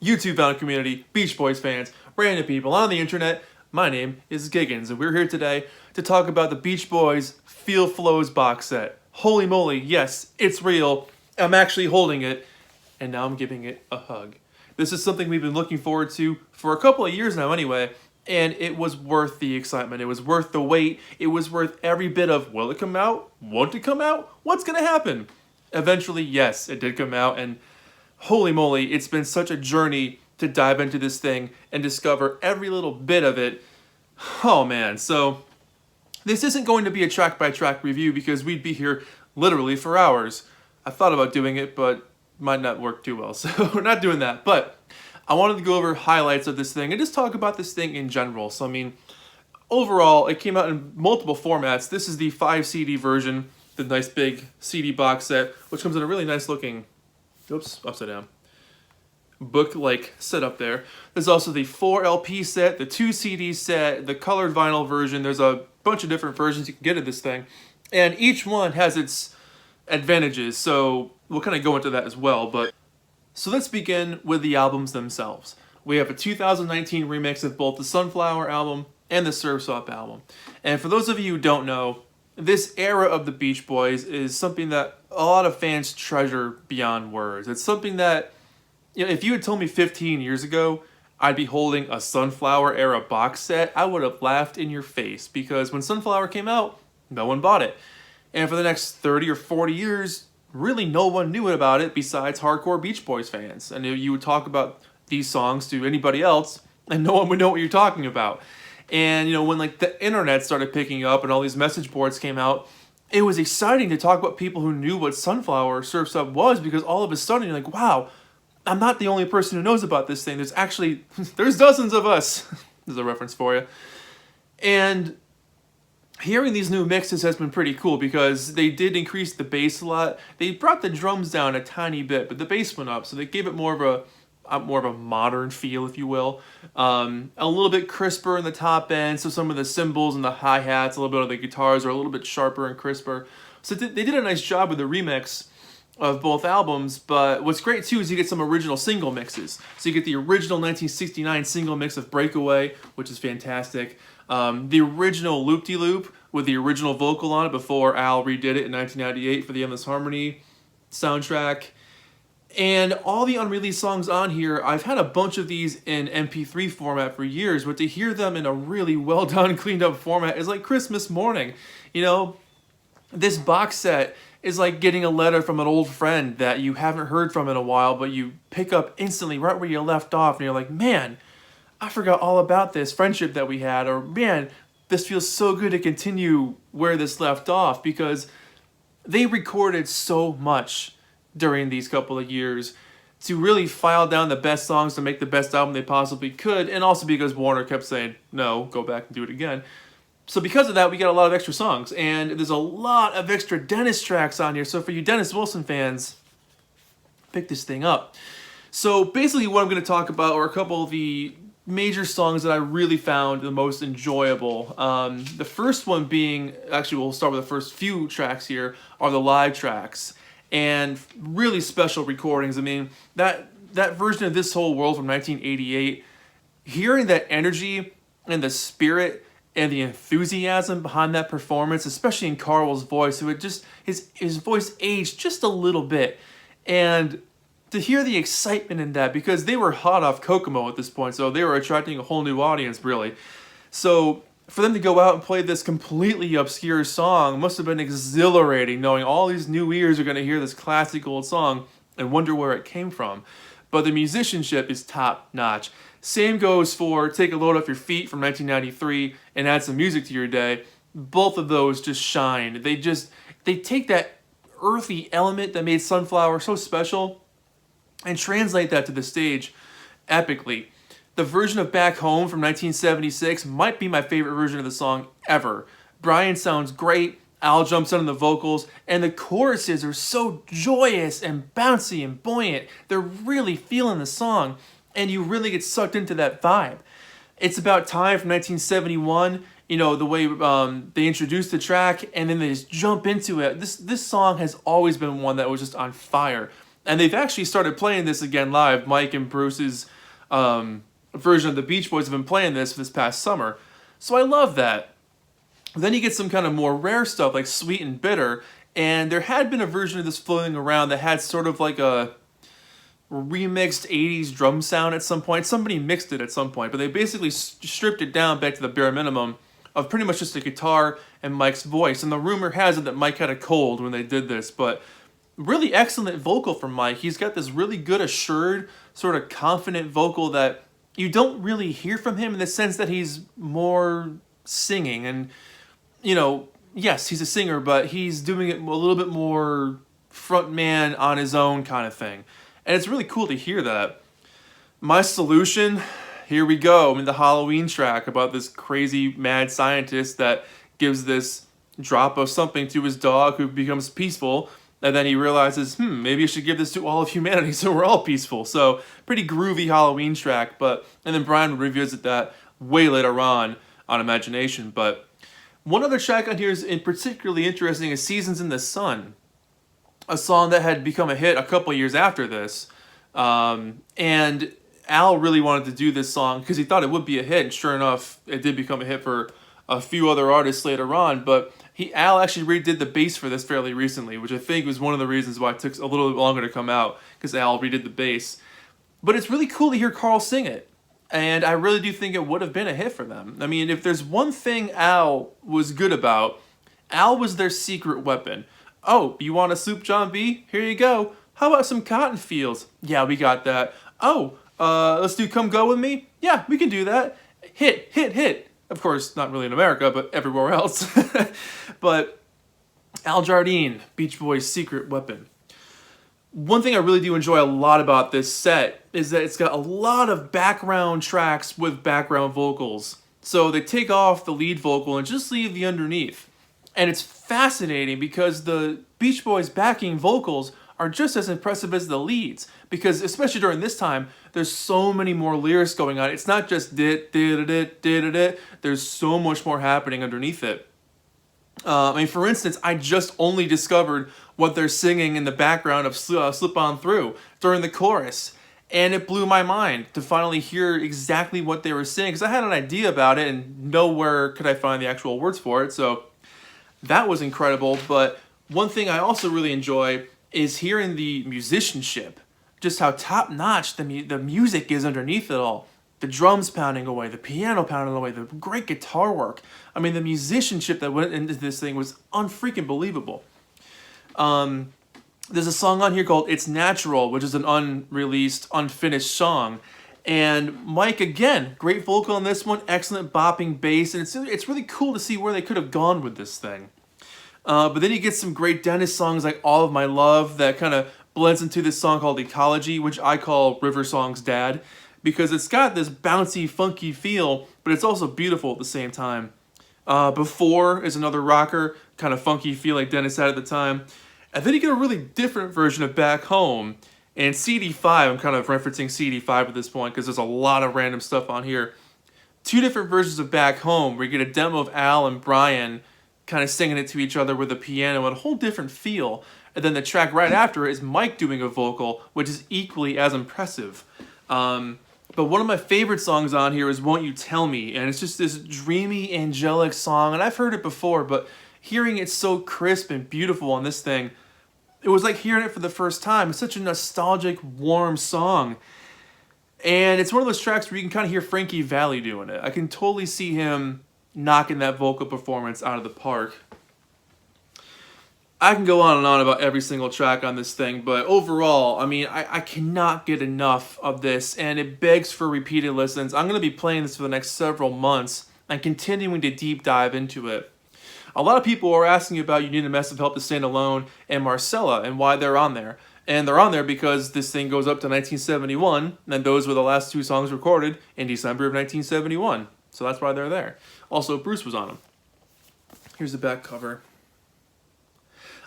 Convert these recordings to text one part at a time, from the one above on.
YouTube found community, Beach Boys fans, random people on the internet. My name is Giggens, and we're here today to talk about the Beach Boys Feel Flows box set. Holy moly, yes, it's real. I'm actually holding it, and now I'm giving it a hug. This is something we've been looking forward to for a couple of years now anyway, and it was worth the excitement. It was worth the wait. It was worth every bit of, will it come out? Won't it come out? What's going to happen? Eventually, yes, it did come out, and holy moly, it's been such a journey to dive into this thing and discover every little bit of it. Oh man, so this isn't going to be a track-by-track review because we'd be here literally for hours. I thought about doing it, but might not work too well, so we're not doing that. But I wanted to go over highlights of this thing and just talk about this thing in general. So I mean, overall, it came out in multiple formats. This is the 5 CD version, the nice big CD box set, which comes in a really nice looking, oops, upside down, book-like setup there. There's also the 4 LP set, the 2 CD set, the colored vinyl version. There's a bunch of different versions you can get of this thing, and each one has its advantages, so we'll kind of go into that as well. But so let's begin with the albums themselves. We have a 2019 remix of both the Sunflower album and the Surf's Up album. And for those of you who don't know, this era of the Beach Boys is something that a lot of fans treasure beyond words. It's something that, you know, if you had told me 15 years ago I'd be holding a Sunflower era box set, I would have laughed in your face, because when Sunflower came out, no one bought it. And for the next 30 or 40 years, really no one knew about it besides hardcore Beach Boys fans. And you would talk about these songs to anybody else, and no one would know what you're talking about. And you know, when like the internet started picking up and all these message boards came out, it was exciting to talk about people who knew what Sunflower Surf's Up was, because all of a sudden you're like, wow, I'm not the only person who knows about this thing. There's actually, there's dozens of us. There's a reference for you. And hearing these new mixes has been pretty cool, because they did increase the bass a lot. They brought the drums down a tiny bit, but the bass went up, so they gave it more of a modern feel, if you will. A little bit crisper in the top end, so some of the cymbals and the hi-hats, a little bit of the guitars are a little bit sharper and crisper. So they did a nice job with the remix of both albums. But what's great too is you get some original single mixes. So you get the original 1969 single mix of Breakaway, which is fantastic. The original Loop-de-Loop with the original vocal on it before Al redid it in 1998 for the Endless Harmony soundtrack. And all the unreleased songs on here, I've had a bunch of these in MP3 format for years, but to hear them in a really well done, cleaned up format is like Christmas morning. You know, this box set is like getting a letter from an old friend that you haven't heard from in a while, but you pick up instantly right where you left off, and you're like, man, I forgot all about this friendship that we had, or man, this feels so good to continue where this left off, because they recorded so much during these couple of years to really file down the best songs to make the best album they possibly could, and also because Warner kept saying, no, go back and do it again. So because of that, we got a lot of extra songs, and there's a lot of extra Dennis tracks on here. So for you Dennis Wilson fans, pick this thing up. So basically what I'm going to talk about are a couple of the major songs that I really found the most enjoyable. The first one being, actually we'll start with the first few tracks here, are the live tracks. And really special recordings. I mean, that version of This Whole World from 1988, hearing that energy and the spirit and the enthusiasm behind that performance, especially in Carl's voice, who had just, his voice aged just a little bit. And to hear the excitement in that, because they were hot off Kokomo at this point, so they were attracting a whole new audience, really. So for them to go out and play this completely obscure song must have been exhilarating, knowing all these new ears are going to hear this classic old song and wonder where it came from. But the musicianship is top-notch. Same goes for Take a Load Off Your Feet from 1993 and Add Some Music to Your Day. Both of those just shine. They take that earthy element that made Sunflower so special and translate that to the stage epically. The version of Back Home from 1976 might be my favorite version of the song ever. Brian sounds great, Al jumps in on the vocals, and the choruses are so joyous and bouncy and buoyant. They're really feeling the song, and you really get sucked into that vibe. It's About Time from 1971, you know, the way they introduce the track, and then they just jump into it. This song has always been one that was just on fire. And they've actually started playing this again live. Mike and Bruce's version of the Beach Boys have been playing this past summer. So I love that. Then you get some kind of more rare stuff like Sweet and Bitter. And there had been a version of this floating around that had sort of like a remixed 80s drum sound at some point. Somebody mixed it at some point, but they basically stripped it down back to the bare minimum of pretty much just a guitar and Mike's voice. And the rumor has it that Mike had a cold when they did this, but really excellent vocal from Mike. He's got this really good, assured, sort of confident vocal that you don't really hear from him in the sense that he's more singing. And, you know, yes, he's a singer, but he's doing it a little bit more front man on his own kind of thing. And it's really cool to hear that. My Solution, here we go. I mean, the Halloween track about this crazy mad scientist that gives this drop of something to his dog who becomes peaceful. And then he realizes, maybe I should give this to all of humanity so we're all peaceful. So pretty groovy Halloween track. And then Brian would revisit that way later on Imagination. But one other track on here is particularly interesting is Seasons in the Sun, a song that had become a hit a couple years after this. And Al really wanted to do this song because he thought it would be a hit. And sure enough, it did become a hit for a few other artists later on. But Al actually redid the bass for this fairly recently, which I think was one of the reasons why it took a little bit longer to come out, because Al redid the bass. But it's really cool to hear Carl sing it. And I really do think it would have been a hit for them. I mean, if there's one thing Al was good about, Al was their secret weapon. Oh, you want a soup, John B? Here you go. How about some cotton fields? Yeah, we got that. Oh, let's do Come Go With Me? Yeah, we can do that. Hit, hit, hit. Of course, not really in America, but everywhere else. But Al Jardine, Beach Boys' secret weapon. One thing I really do enjoy a lot about this set is that it's got a lot of background tracks with background vocals. So they take off the lead vocal and just leave the underneath. And it's fascinating because the Beach Boys' backing vocals are just as impressive as the leads. Because especially during this time, there's so many more lyrics going on. It's not just dit, dit, dit, dit, dit. There's so much more happening underneath it. I mean, for instance, I just only discovered what they're singing in the background of Slip On Through during the chorus. And it blew my mind to finally hear exactly what they were saying. Because I had an idea about it and nowhere could I find the actual words for it. So that was incredible. But one thing I also really enjoy is hearing the musicianship. Just how top-notch the music is underneath it all. The drums pounding away, the piano pounding away, the great guitar work. I mean, the musicianship that went into this thing was unfreaking believable. There's a song on here called It's Natural, which is an unreleased, unfinished song. And Mike, again, great vocal on this one, excellent bopping bass, and it's really cool to see where they could have gone with this thing. But then you get some great Dennis songs like All of My Love that kind of blends into this song called Ecology, which I call River Song's dad, because it's got this bouncy, funky feel, but it's also beautiful at the same time. Before is another rocker, kind of funky feel like Dennis had at the time. And then you get a really different version of Back Home. And CD5, I'm kind of referencing CD5 at this point because there's a lot of random stuff on here. Two different versions of Back Home where you get a demo of Al and Brian kind of singing it to each other with a piano and a whole different feel. And then the track right after is Mike doing a vocal, which is equally as impressive. But one of my favorite songs on here is Won't You Tell Me? And it's just this dreamy, angelic song. And I've heard it before, but hearing it so crisp and beautiful on this thing, it was like hearing it for the first time. It's such a nostalgic, warm song. And it's one of those tracks where you can kind of hear Frankie Valli doing it. I can totally see him knocking that vocal performance out of the park. I can go on and on about every single track on this thing, but overall, I mean, I cannot get enough of this, and it begs for repeated listens. I'm going to be playing this for the next several months and continuing to deep dive into it. A lot of people are asking about You Need a Massive Help to Stand Alone and Marcella and why they're on there. And they're on there because this thing goes up to 1971, and those were the last two songs recorded in December of 1971. So that's why they're there. Also, Bruce was on them. Here's the back cover.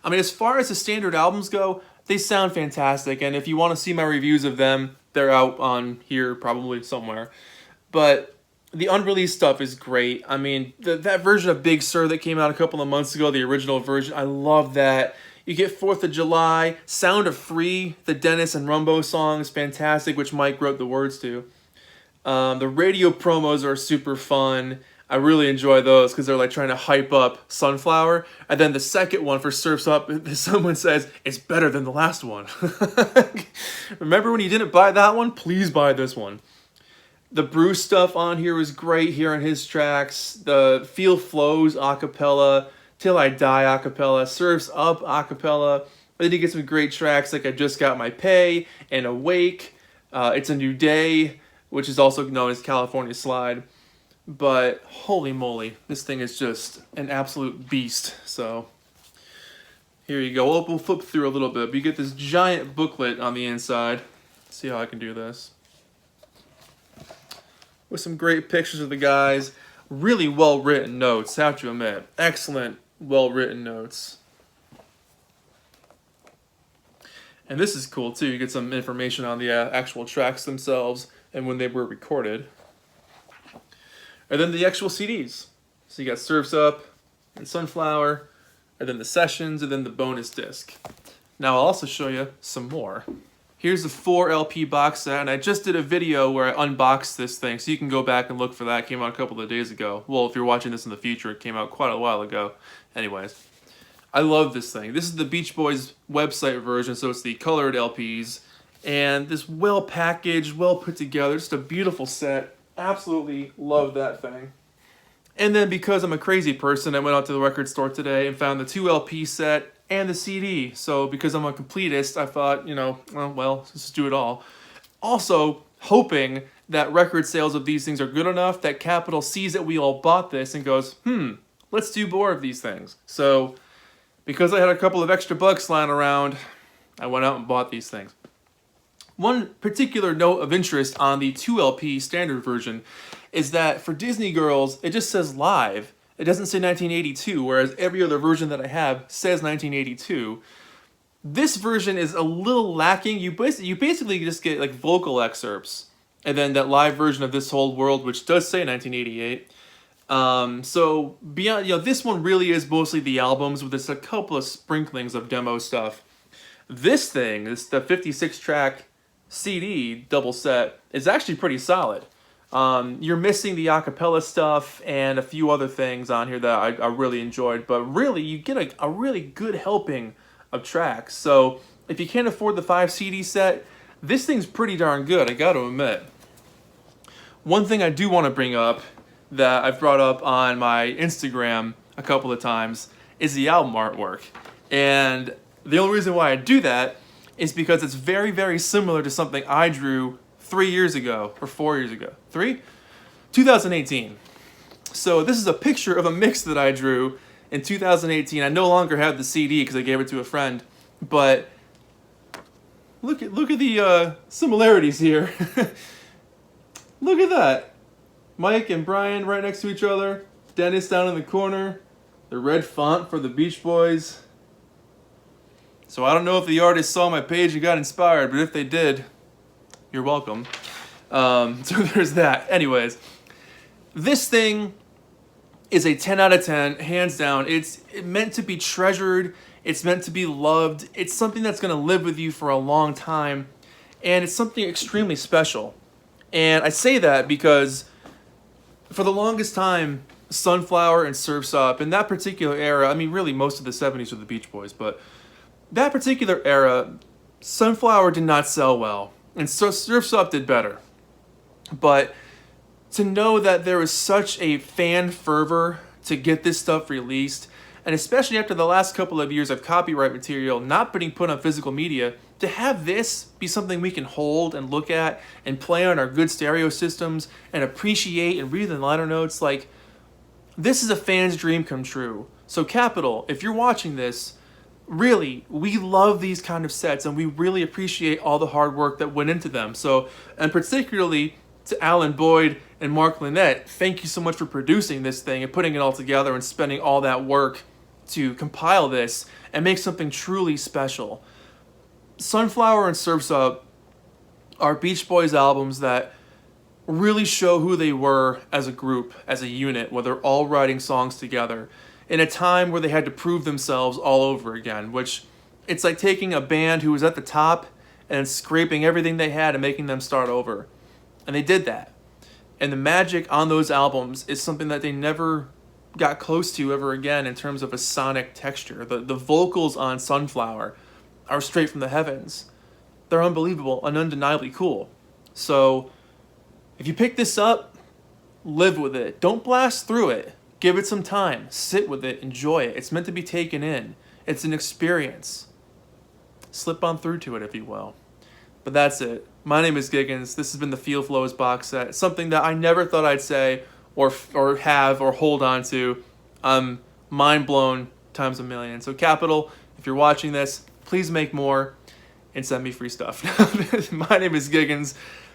I mean, as far as the standard albums go, they sound fantastic. And if you want to see my reviews of them, they're out on here probably somewhere. But the unreleased stuff is great. I mean, that version of Big Sur that came out a couple of months ago, the original version, I love that. You get 4th of July, Sound of Free, the Dennis and Rumbo song is fantastic, which Mike wrote the words to. The radio promos are super fun. I really enjoy those because they're like trying to hype up Sunflower. And then the second one for Surf's Up, someone says, it's better than the last one. Remember when you didn't buy that one? Please buy this one. The Bruce stuff on here is great here on his tracks. The Feel Flows acapella, Till I Die acapella, Surf's Up acapella. Then you get some great tracks like I Just Got My Pay and Awake. It's a New Day, which is also known as California Slide. But holy moly, this thing is just an absolute beast. So here you go. We'll flip through a little bit, but you get this giant booklet on the inside. Let's see how I can do this. With some great pictures of the guys. Really well-written notes, have to admit. Excellent, well-written notes. And this is cool too. You get some information on the actual tracks themselves and when they were recorded. And then the actual CDs. So you got Surf's Up and Sunflower, and then the sessions, and then the bonus disc. Now I'll also show you some more. Here's the 4 LP box set, and I just did a video where I unboxed this thing, so you can go back and look for that. It came out a couple of days ago. Well, if you're watching this in the future, it came out quite a while ago. Anyways, I love this thing. This is the Beach Boys website version, so it's the colored LPs. And this well packaged, well put together, just a beautiful set. Absolutely love that thing. And then because I'm a crazy person, I went out to the record store today and found the 2 LP set and the CD. So because I'm a completist, I thought, you know, well, let's just do it all. Also, hoping that record sales of these things are good enough that Capitol sees that we all bought this and goes, let's do more of these things. So because I had a couple of extra bucks lying around, I went out and bought these things. One particular note of interest on the 2 LP standard version is that for Disney Girls, it just says live. It doesn't say 1982, whereas every other version that I have says 1982. This version is a little lacking. You basically just get like vocal excerpts, and then that live version of This Whole World, which does say 1988. So beyond, this one really is mostly the albums with just a couple of sprinklings of demo stuff. This thing, the 56-track CD double set, is actually pretty solid. You're missing the acapella stuff and a few other things on here that I really enjoyed, but really you get a really good helping of tracks. So if you can't afford the 5 CD set, this thing's pretty darn good, I gotta admit. One thing I do want to bring up that I've brought up on my Instagram a couple of times is the album artwork. And the only reason why I do that is because it's very, very similar to something I drew 3 years ago, or 4 years ago. 2018. So this is a picture of a mix that I drew in 2018. I no longer have the CD because I gave it to a friend, but look at the similarities here. Look at that. Mike and Brian right next to each other. Dennis down in the corner. The red font for the Beach Boys. So I don't know if the artist saw my page and got inspired, but if they did, you're welcome. So there's that. Anyways, this thing is a 10 out of 10, hands down. It's meant to be treasured. It's meant to be loved. It's something that's going to live with you for a long time. And it's something extremely special. And I say that because for the longest time, Sunflower and Surf's Up, in that particular era, I mean, really most of the 70s were the Beach Boys, but that particular era, Sunflower did not sell well. And so Surf's Up did better. But to know that there was such a fan fervor to get this stuff released, and especially after the last couple of years of copyright material not being put on physical media, to have this be something we can hold and look at and play on our good stereo systems and appreciate and read the liner notes, like, this is a fan's dream come true. So Capitol, if you're watching this, really, we love these kind of sets and we really appreciate all the hard work that went into them. So, and particularly to Alan Boyd and Mark Lynette, thank you so much for producing this thing and putting it all together and spending all that work to compile this and make something truly special. Sunflower and Surf's Up are Beach Boys albums that really show who they were as a group, as a unit, where they're all writing songs together in a time where they had to prove themselves all over again, which It's like taking a band who was at the top and scraping everything they had and making them start over. And they did that. And the magic on those albums is something that they never got close to ever again in terms of a sonic texture. The vocals on Sunflower are straight from the heavens. They're unbelievable and undeniably cool. So if you pick this up, live with it. Don't blast through it. Give it some time. Sit with it. Enjoy it. It's meant to be taken in. It's an experience. Slip on through to it, if you will. But that's it. My name is Giggens. This has been the Feel Flows box set. Something that I never thought I'd say or have or hold on to. I'm mind blown times a million. So Capital, if you're watching this, please make more and send me free stuff. My name is Giggens.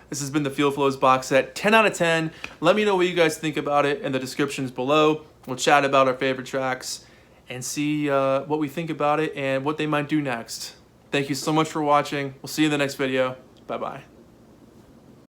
This has been the Feel Flows box set. 10 out of 10. Let me know what you guys think about it in the descriptions below. We'll chat about our favorite tracks and see what we think about it and what they might do next. Thank you so much for watching. We'll see you in the next video. Bye-bye.